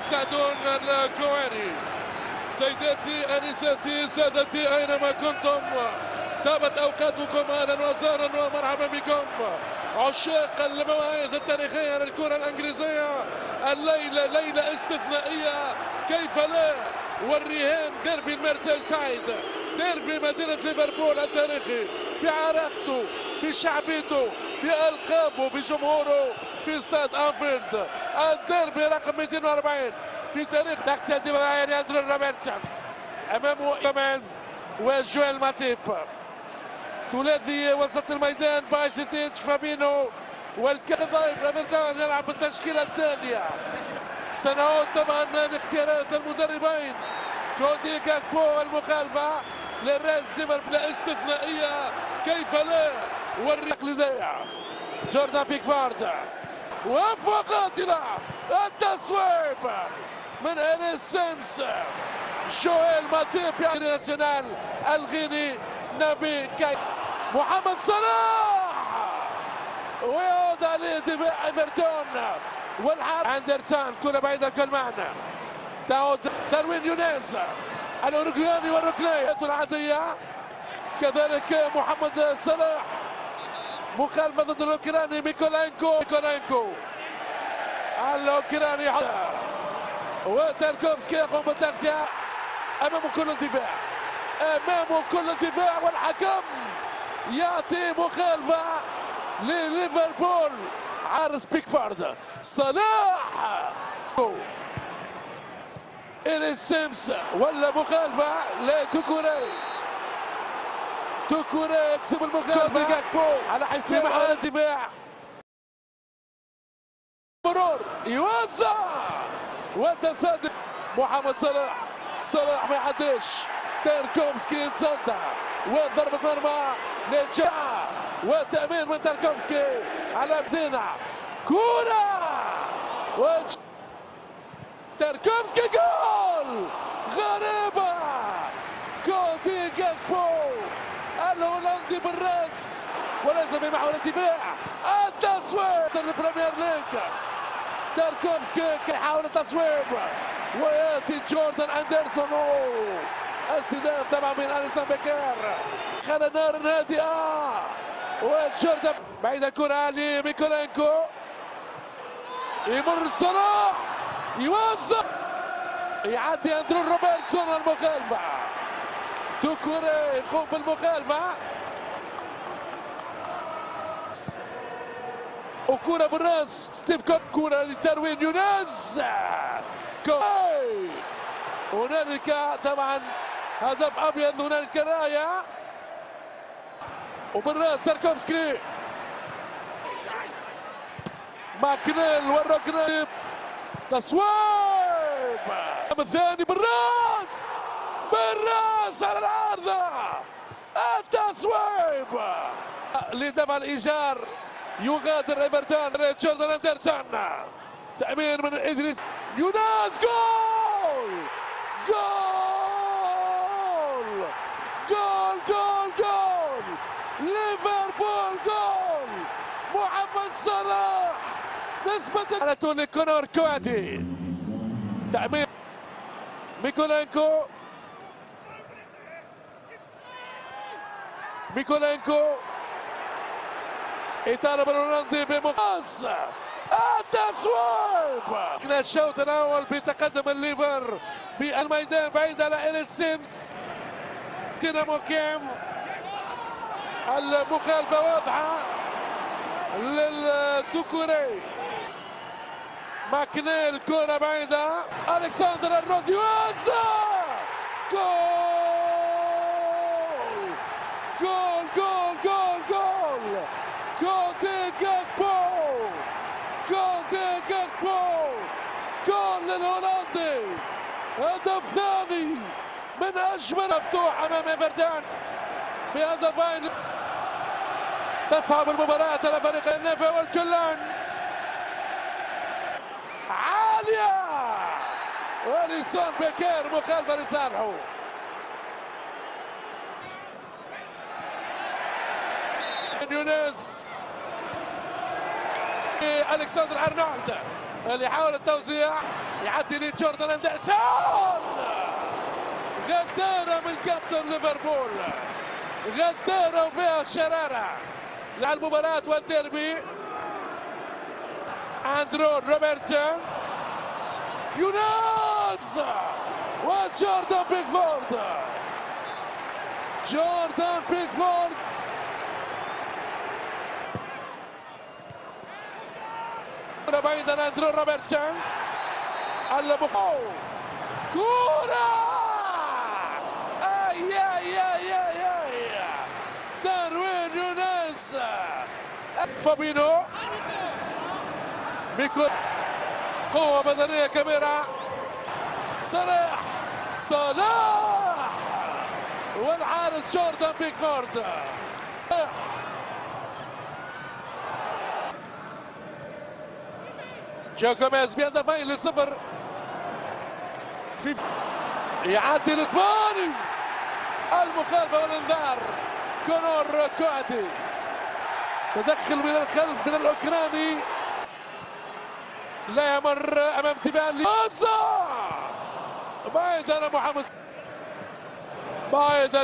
سعدون الكواري. سيداتي انساتي سادتي اينما كنتم، طابت اوقاتكم اهلا وسهلا ومرحبا بكم عشاق المواعيد التاريخيه للكره الانجليزيه. الليله ليله استثنائيه كيف لا، والرهان ديربي المرسى سعيد، ديربي مدينه ليفربول التاريخي بعراقته بشعبيته بألقابه بجمهوره في استاد أنفيلد. الديربي رقم 240 في تاريخ تقتدي مع أندرو روبرتسون أمامه جاميز وجويل ماتيب. ثلاثي وسط الميدان بايسيتيتش فابينو والكذايب ايفرتون يلعب بالتشكيلة التالية. سنعود طبعا لاختيارات المدربين. كودي كاكبو المخالفة للريال زيمر بلا استثنائية كيف لا، والتقليدية جوردان بيكفورد وفقاتنا التصويب من انيس سيمس. جويل ماتيب يعني ناسيونال الغيني نبي كاي محمد صلاح ويعود عليه دفاع ايفرتون والحارس اندرسون كرة بعيدة كلمان. تعود داروين يونيز الاوروغواني والركنية العادية. كذلك محمد صلاح مخالفة ضد الاوكراني ميكولينكو الاوكراني وتاركوفسكي يقوم بالتغطية امام كل الدفاع والحكم يعطي مخالفة لليفربول. عارس بيكفورد صلاح إلي سيمس ولا مخالفة لتوكوري. توكوري يكسب المخالفة على حساب على الدفاع. مرور يوزع وتصدق محمد صلاح ما يعديش. تاركوفسكي يتصدى وضربة مرمى نجاح وتأمين من تاركوفسكي على بزينة كورة تاركوفسكي جول غريبة. كودي جاكبو الهولندي بالراس وليس بمحور الدفاع. التصويب للبريمير ليج. تاركوفسكي يحاول التصويب وياتي جوردان اندرسون. الصدام طبعا من اليسون بيكر خلى النار هادئه وجوردان بعيد الكره لميكولينكو. يمر صلاح يوزع يعدي اندرو روبرتسون المخالفه. توكوري يقوم بالمخالفه وكرة بالراس ستيف كرة لتروين يونيز. هنالك طبعا هدف ابيض، هنالك رايه وبالراس تاركوفسكي ماكنيل والركنيب تصويب الثاني بالراس على العارضه. التصويب لدفع الايجار يغادر ايفرتون. جوردان اندرسون تأمين من ادريس يوناس. جول ليفربول جول محمد صلاح نسبة على توني كونور كوادي. تأمين ميكولينكو يطالب الهولندي بمقاس التصويب. الشوط الاول بتقدم الليفر بالميدان بعيد على إليس سيمس. دينامو كييف المخالفه واضحه للدوكوري. ماكنيل كره بعيده الكسندر ارنولد يوزع جول كودي جاكبو جول للهولندي. هدف ثاني من اجمل مفتوح امام ايفرتون بهدفين. تصعب المباراة على فريق النفع والكلان عالية وليسون بيكير مخالفة لصالحه. يونس الكسندر ارنولد اللي يحاول التوزيع، يعدي لجوردان اندرسون، غدارة من كابتن ليفربول، غدارة وفيها شرارة للمباراة والديربي. اندرو روبرتسون، يوناس، وجوردان بيكفورد، جوردان بيكفورد بعيدا. اندرو روبرتسون، كورة، داروين يوناس، فابينو، بكل قوة بدنية كبيرة، صلاح والحارس جوردان بيكفورد. جو جوميز بهدفين لصفر، في يعدي الاسباني، المخالفة والانذار. كونور كواتي، تدخل من الخلف من الاوكراني، لا يمر امام تيفان، بعيد على محمد، بعيد